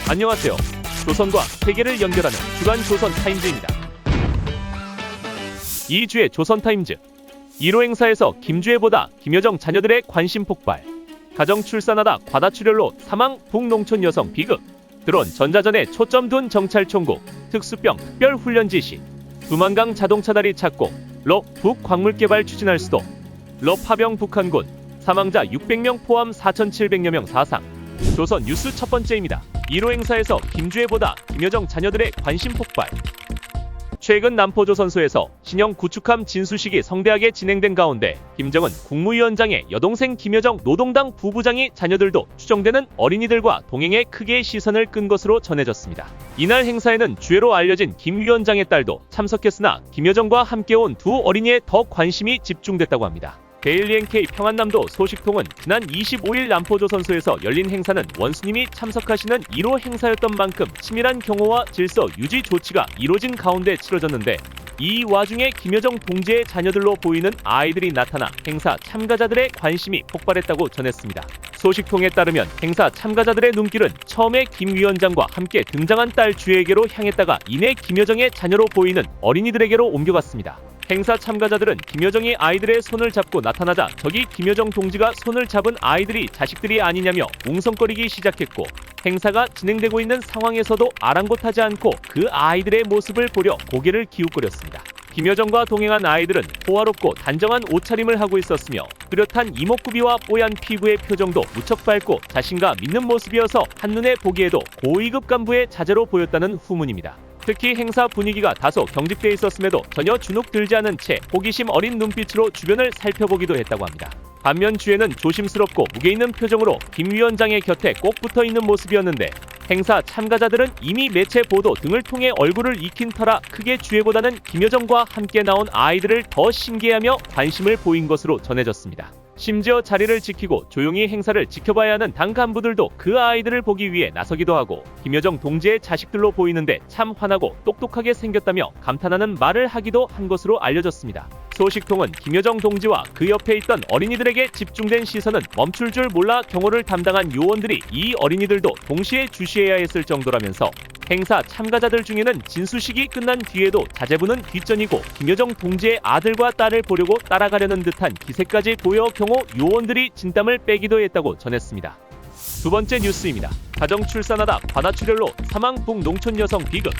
안녕하세요. 조선과 세계를 연결하는 주간 조선타임즈입니다. 2주의 조선타임즈. 1호 행사에서 김주애보다 김여정 자녀들의 관심 폭발. 가정 출산하다 과다출혈로 사망 북농촌 여성 비극. 드론 전자전에 초점 둔 정찰총국. 특수병 특별훈련 지시. 두만강 자동차다리 착공. 러 북광물개발 추진할 수도. 러 파병 북한군. 사망자 600명 포함 4,700여 명 사상. 조선 뉴스 첫 번째입니다. 1호 행사에서 김주애보다 김여정 자녀들의 관심 폭발. 최근 남포조선소에서 신형 구축함 진수식이 성대하게 진행된 가운데 김정은 국무위원장의 여동생 김여정 노동당 부부장이 자녀들도 추정되는 어린이들과 동행에 크게 시선을 끈 것으로 전해졌습니다. 이날 행사에는 주애로 알려진 김 위원장의 딸도 참석했으나 김여정과 함께 온 두 어린이에 더 관심이 집중됐다고 합니다. 데일리 NK 평안남도 소식통은 지난 25일 남포조선소에서 열린 행사는 원수님이 참석하시는 1호 행사였던 만큼 치밀한 경호와 질서 유지 조치가 이뤄진 가운데 치러졌는데 이 와중에 김여정 동지의 자녀들로 보이는 아이들이 나타나 행사 참가자들의 관심이 폭발했다고 전했습니다. 소식통에 따르면 행사 참가자들의 눈길은 처음에 김 위원장과 함께 등장한 딸 주애에게로 향했다가 이내 김여정의 자녀로 보이는 어린이들에게로 옮겨갔습니다. 행사 참가자들은 김여정이 아이들의 손을 잡고 나타나자 저기 김여정 동지가 손을 잡은 아이들이 자식들이 아니냐며 웅성거리기 시작했고 행사가 진행되고 있는 상황에서도 아랑곳하지 않고 그 아이들의 모습을 보려 고개를 기웃거렸습니다. 김여정과 동행한 아이들은 호화롭고 단정한 옷차림을 하고 있었으며 뚜렷한 이목구비와 뽀얀 피부의 표정도 무척 밝고 자신과 믿는 모습이어서 한눈에 보기에도 고위급 간부의 자제로 보였다는 후문입니다. 특히 행사 분위기가 다소 경직돼 있었음에도 전혀 주눅 들지 않은 채 호기심 어린 눈빛으로 주변을 살펴보기도 했다고 합니다. 반면 주애는 조심스럽고 무게 있는 표정으로 김 위원장의 곁에 꼭 붙어 있는 모습이었는데 행사 참가자들은 이미 매체 보도 등을 통해 얼굴을 익힌 터라 크게 주애보다는 김여정과 함께 나온 아이들을 더 신기해하며 관심을 보인 것으로 전해졌습니다. 심지어 자리를 지키고 조용히 행사를 지켜봐야 하는 당 간부들도 그 아이들을 보기 위해 나서기도 하고 김여정 동지의 자식들로 보이는데 참 환하고 똑똑하게 생겼다며 감탄하는 말을 하기도 한 것으로 알려졌습니다. 소식통은 김여정 동지와 그 옆에 있던 어린이들에게 집중된 시선은 멈출 줄 몰라 경호를 담당한 요원들이 이 어린이들도 동시에 주시해야 했을 정도라면서 행사 참가자들 중에는 진수식이 끝난 뒤에도 자제분은 뒷전이고 김여정 동지의 아들과 딸을 보려고 따라가려는 듯한 기세까지 보여 경호 요원들이 진땀을 빼기도 했다고 전했습니다. 두 번째 뉴스입니다. 가정 출산하다 과다출혈로 사망 북농촌 여성 비극.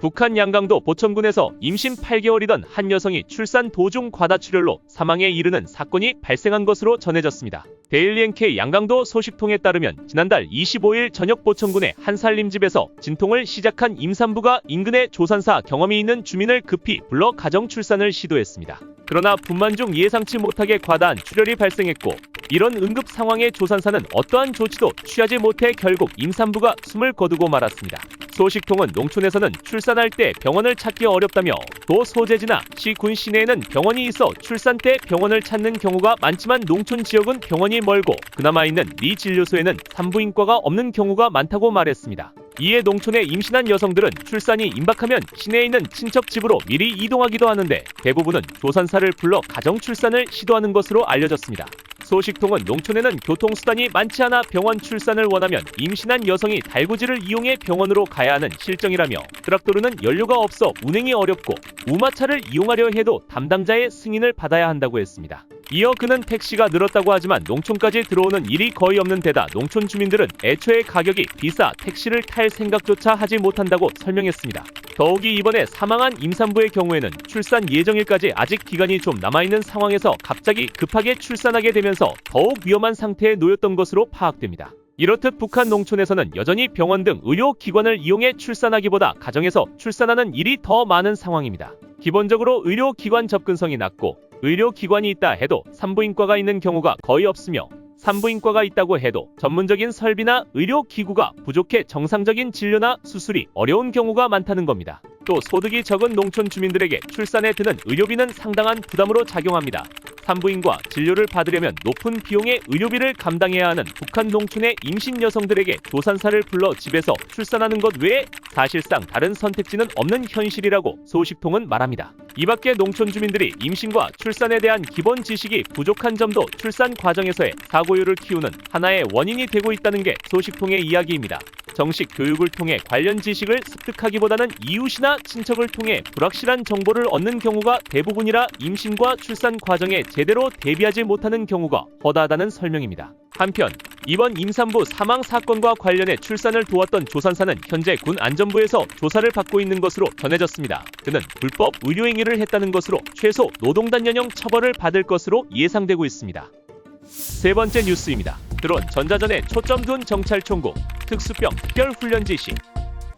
북한 양강도 보천군에서 임신 8개월이던 한 여성이 출산 도중 과다출혈로 사망에 이르는 사건이 발생한 것으로 전해졌습니다. 데일리 NK 양강도 소식통에 따르면 지난달 25일 저녁 보천군의 한 살림집에서 진통을 시작한 임산부가 인근의 조산사 경험이 있는 주민을 급히 불러 가정 출산을 시도했습니다. 그러나 분만 중 예상치 못하게 과다한 출혈이 발생했고 이런 응급 상황에 조산사는 어떠한 조치도 취하지 못해 결국 임산부가 숨을 거두고 말았습니다. 소식통은 농촌에서는 출산할 때 병원을 찾기 어렵다며 도 소재지나 시, 군 시내에는 병원이 있어 출산 때 병원을 찾는 경우가 많지만 농촌 지역은 병원이 멀고 그나마 있는 리 진료소에는 산부인과가 없는 경우가 많다고 말했습니다. 이에 농촌에 임신한 여성들은 출산이 임박하면 시내에 있는 친척 집으로 미리 이동하기도 하는데 대부분은 조산사를 불러 가정 출산을 시도하는 것으로 알려졌습니다. 소식통은 농촌에는 교통수단이 많지 않아 병원 출산을 원하면 임신한 여성이 달구지를 이용해 병원으로 가야 하는 실정이라며 트럭도로는 연료가 없어 운행이 어렵고 우마차를 이용하려 해도 담당자의 승인을 받아야 한다고 했습니다. 이어 그는 택시가 늘었다고 하지만 농촌까지 들어오는 일이 거의 없는 데다 농촌 주민들은 애초에 가격이 비싸 택시를 탈 생각조차 하지 못한다고 설명했습니다. 더욱이 이번에 사망한 임산부의 경우에는 출산 예정일까지 아직 기간이 좀 남아있는 상황에서 갑자기 급하게 출산하게 되면서 더욱 위험한 상태에 놓였던 것으로 파악됩니다. 이렇듯 북한 농촌에서는 여전히 병원 등 의료기관을 이용해 출산하기보다 가정에서 출산하는 일이 더 많은 상황입니다. 기본적으로 의료기관 접근성이 낮고 의료기관이 있다 해도 산부인과가 있는 경우가 거의 없으며 산부인과가 있다고 해도 전문적인 설비나 의료기구가 부족해 정상적인 진료나 수술이 어려운 경우가 많다는 겁니다. 또 소득이 적은 농촌 주민들에게 출산에 드는 의료비는 상당한 부담으로 작용합니다. 산부인과 진료를 받으려면 높은 비용의 의료비를 감당해야 하는 북한 농촌의 임신 여성들에게 조산사를 불러 집에서 출산하는 것 외에 사실상 다른 선택지는 없는 현실이라고 소식통은 말합니다. 이밖에 농촌 주민들이 임신과 출산에 대한 기본 지식이 부족한 점도 출산 과정에서의 사고율을 키우는 하나의 원인이 되고 있다는 게 소식통의 이야기입니다. 정식 교육을 통해 관련 지식을 습득하기보다는 이웃이나 친척을 통해 불확실한 정보를 얻는 경우가 대부분이라 임신과 출산 과정에 제대로 대비하지 못하는 경우가 허다하다는 설명입니다. 한편 이번 임산부 사망 사건과 관련해 출산을 도왔던 조산사는 현재 군 안전부에서 조사를 받고 있는 것으로 전해졌습니다. 그는 불법 의료행위를 했다는 것으로 최소 노동단련형 처벌을 받을 것으로 예상되고 있습니다. 세 번째 뉴스입니다. 드론 전자전에 초점 둔 정찰총국 특수병 특별훈련 지시.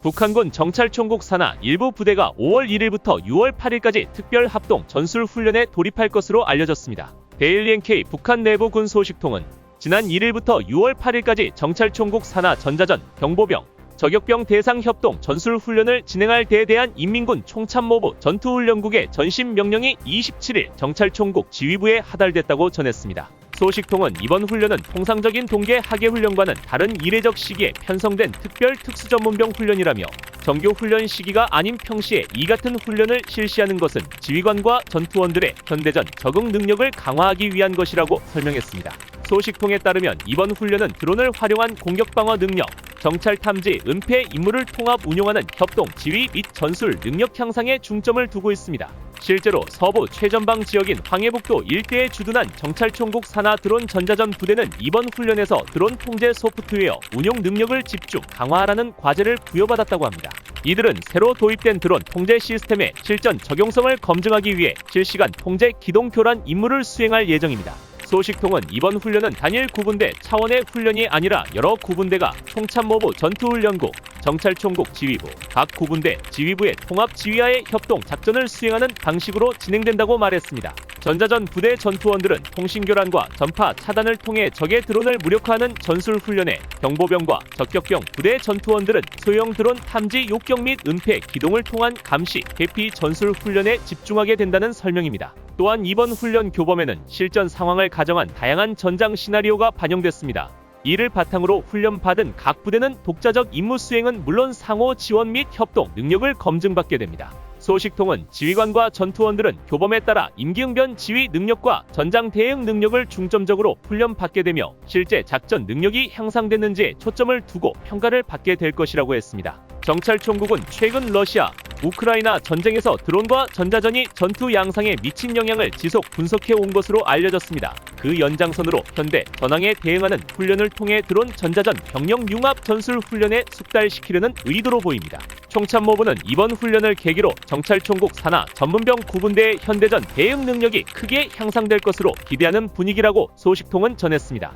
북한군 정찰총국 산하 일부 부대가 5월 1일부터 6월 8일까지 특별합동 전술훈련에 돌입할 것으로 알려졌습니다. 데일리 NK 북한 내부 군 소식통은 지난 1일부터 6월 8일까지 정찰총국 산하 전자전, 경보병, 저격병 대상 협동 전술훈련을 진행할 데에 대한 인민군 총참모부 전투훈련국의 전신 명령이 27일 정찰총국 지휘부에 하달됐다고 전했습니다. 소식통은 이번 훈련은 통상적인 동계 하계 훈련과는 다른 이례적 시기에 편성된 특별 특수전문병 훈련이라며 정규 훈련 시기가 아닌 평시에 이 같은 훈련을 실시하는 것은 지휘관과 전투원들의 현대전 적응 능력을 강화하기 위한 것이라고 설명했습니다. 소식통에 따르면 이번 훈련은 드론을 활용한 공격 방어 능력, 정찰 탐지, 은폐 임무를 통합 운용하는 협동, 지휘 및 전술 능력 향상에 중점을 두고 있습니다. 실제로 서부 최전방 지역인 황해북도 일대에 주둔한 정찰총국 산하 드론 전자전 부대는 이번 훈련에서 드론 통제 소프트웨어 운용 능력을 집중 강화하라는 과제를 부여받았다고 합니다. 이들은 새로 도입된 드론 통제 시스템의 실전 적용성을 검증하기 위해 실시간 통제 기동 교란 임무를 수행할 예정입니다. 소식통은 이번 훈련은 단일 구분대 차원의 훈련이 아니라 여러 구분대가 총참모부 전투훈련국, 정찰총국 지휘부, 각 구분대 지휘부의 통합 지휘하에 협동 작전을 수행하는 방식으로 진행된다고 말했습니다. 전자전 부대 전투원들은 통신교란과 전파 차단을 통해 적의 드론을 무력화하는 전술훈련에 경보병과 적격병 부대 전투원들은 소형 드론 탐지 요격 및 은폐 기동을 통한 감시, 대피 전술훈련에 집중하게 된다는 설명입니다. 또한 이번 훈련 교범에는 실전 상황을 가정한 다양한 전장 시나리오가 반영됐습니다. 이를 바탕으로 훈련받은 각 부대는 독자적 임무 수행은 물론 상호 지원 및 협동 능력을 검증받게 됩니다. 소식통은 지휘관과 전투원들은 교범에 따라 임기응변 지휘 능력과 전장 대응 능력을 중점적으로 훈련받게 되며 실제 작전 능력이 향상됐는지에 초점을 두고 평가를 받게 될 것이라고 했습니다. 정찰총국은 최근 러시아, 우크라이나 전쟁에서 드론과 전자전이 전투 양상에 미친 영향을 지속 분석해 온 것으로 알려졌습니다. 그 연장선으로 현대 전황에 대응하는 훈련을 통해 드론 전자전 병력 융합 전술 훈련에 숙달시키려는 의도로 보입니다. 총참모부는 이번 훈련을 계기로 정찰총국 산하 전문병 구분대의 현대전 대응 능력이 크게 향상될 것으로 기대하는 분위기라고 소식통은 전했습니다.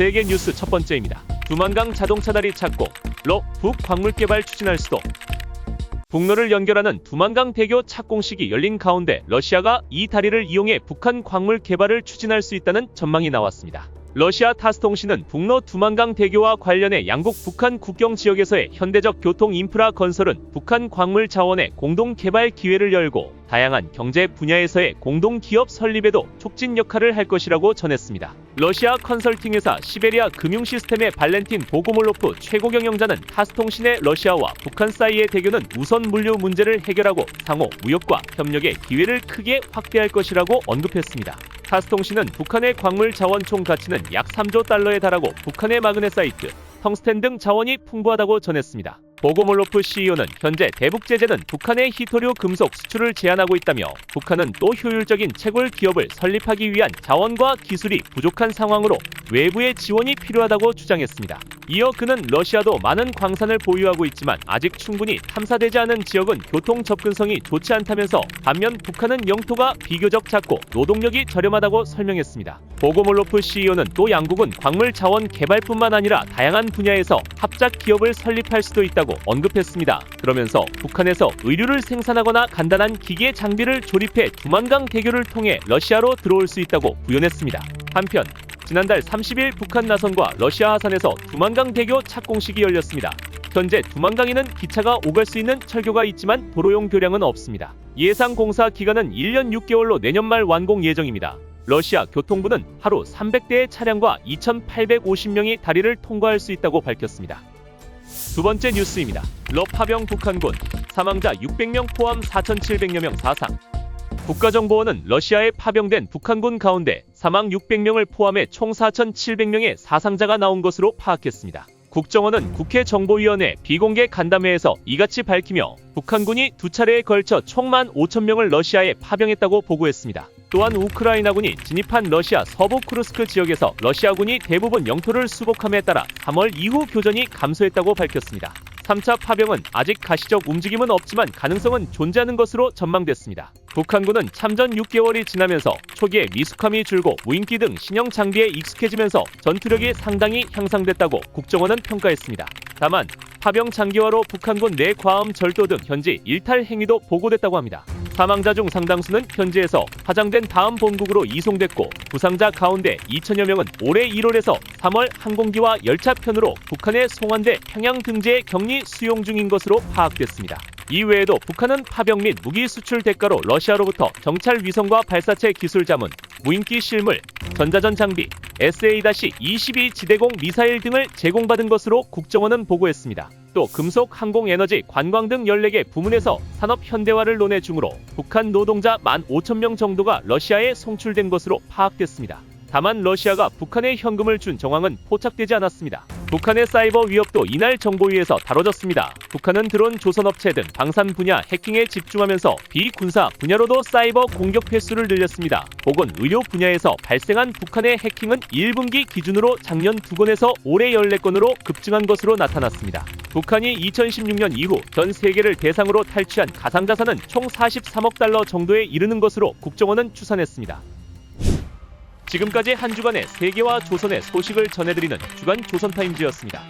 세계 뉴스 첫 번째입니다. 두만강 자동차 다리 착공, 로 북 광물 개발 추진할 수도. 북로를 연결하는 두만강 대교 착공식이 열린 가운데 러시아가 이 다리를 이용해 북한 광물 개발을 추진할 수 있다는 전망이 나왔습니다. 러시아 타스통신은 북로 두만강 대교와 관련해 양국 북한 국경 지역에서의 현대적 교통 인프라 건설은 북한 광물 자원의 공동 개발 기회를 열고 다양한 경제 분야에서의 공동 기업 설립에도 촉진 역할을 할 것이라고 전했습니다. 러시아 컨설팅 회사 시베리아 금융시스템의 발렌틴 보고몰로프 최고 경영자는 타스통신의 러시아와 북한 사이의 대교는 우선 물류 문제를 해결하고 상호 무역과 협력의 기회를 크게 확대할 것이라고 언급했습니다. 타스통신은 북한의 광물 자원 총 가치는 약 3조 달러에 달하고 북한의 마그네사이트, 텅스텐 등 자원이 풍부하다고 전했습니다. 보고몰로프 CEO는 현재 대북 제재는 북한의 히토류 금속 수출을 제한하고 있다며 북한은 또 효율적인 채굴 기업을 설립하기 위한 자원과 기술이 부족한 상황으로 외부의 지원이 필요하다고 주장했습니다. 이어 그는 러시아도 많은 광산을 보유하고 있지만 아직 충분히 탐사되지 않은 지역은 교통 접근성이 좋지 않다면서 반면 북한은 영토가 비교적 작고 노동력이 저렴하다고 설명했습니다. 보고몰로프 CEO는 또 양국은 광물 자원 개발뿐만 아니라 다양한 분야에서 합작 기업을 설립할 수도 있다고 언급했습니다. 그러면서 북한에서 의류를 생산하거나 간단한 기계 장비를 조립해 두만강 대교를 통해 러시아로 들어올 수 있다고 부연했습니다. 한편 지난달 30일 북한 나선과 러시아 하산에서 두만강 대교 착공식이 열렸습니다. 현재 두만강에는 기차가 오갈 수 있는 철교가 있지만 도로용 교량은 없습니다. 예상 공사 기간은 1년 6개월로 내년 말 완공 예정입니다. 러시아 교통부는 하루 300대의 차량과 2,850명이 다리를 통과할 수 있다고 밝혔습니다. 두 번째 뉴스입니다. 러 파병 북한군 사망자 600명 포함 4,700여 명 사상. 국가정보원은 러시아에 파병된 북한군 가운데 사망 600명을 포함해 총 4,700명의 사상자가 나온 것으로 파악했습니다. 국정원은 국회 정보위원회 비공개 간담회에서 이같이 밝히며 북한군이 두 차례에 걸쳐 총 15,000명을 러시아에 파병했다고 보고했습니다. 또한 우크라이나군이 진입한 러시아 서부 쿠르스크 지역에서 러시아군이 대부분 영토를 수복함에 따라 3월 이후 교전이 감소했다고 밝혔습니다. 3차 파병은 아직 가시적 움직임은 없지만 가능성은 존재하는 것으로 전망됐습니다. 북한군은 참전 6개월이 지나면서 초기에 미숙함이 줄고 무인기 등 신형 장비에 익숙해지면서 전투력이 상당히 향상됐다고 국정원은 평가했습니다. 다만 파병 장기화로 북한군 내 과음 절도 등 현지 일탈 행위도 보고됐다고 합니다. 사망자 중 상당수는 현지에서 파장된 다음 본국으로 이송됐고 부상자 가운데 2천여 명은 올해 1월에서 3월 항공기와 열차편으로 북한에 송환돼 평양 등지에 격리 수용 중인 것으로 파악됐습니다. 이외에도 북한은 파병 및 무기 수출 대가로 러시아로부터 정찰 위성과 발사체 기술 자문, 무인기 실물, 전자전 장비, SA-22 지대공 미사일 등을 제공받은 것으로 국정원은 보고했습니다. 또 금속, 항공, 에너지, 관광 등 14개 부문에서 산업 현대화를 논의 중으로 북한 노동자 15,000명 정도가 러시아에 송출된 것으로 파악됐습니다. 다만 러시아가 북한에 현금을 준 정황은 포착되지 않았습니다. 북한의 사이버 위협도 이날 정보위에서 다뤄졌습니다. 북한은 드론 조선업체 등 방산 분야 해킹에 집중하면서 비군사 분야로도 사이버 공격 횟수를 늘렸습니다. 보건 의료 분야에서 발생한 북한의 해킹은 1분기 기준으로 작년 2건에서 올해 14건으로 급증한 것으로 나타났습니다. 북한이 2016년 이후 전 세계를 대상으로 탈취한 가상자산은 총 43억 달러 정도에 이르는 것으로 국정원은 추산했습니다. 지금까지 한 주간의 세계와 조선의 소식을 전해드리는 주간 조선타임즈였습니다.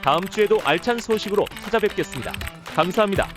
다음 주에도 알찬 소식으로 찾아뵙겠습니다. 감사합니다.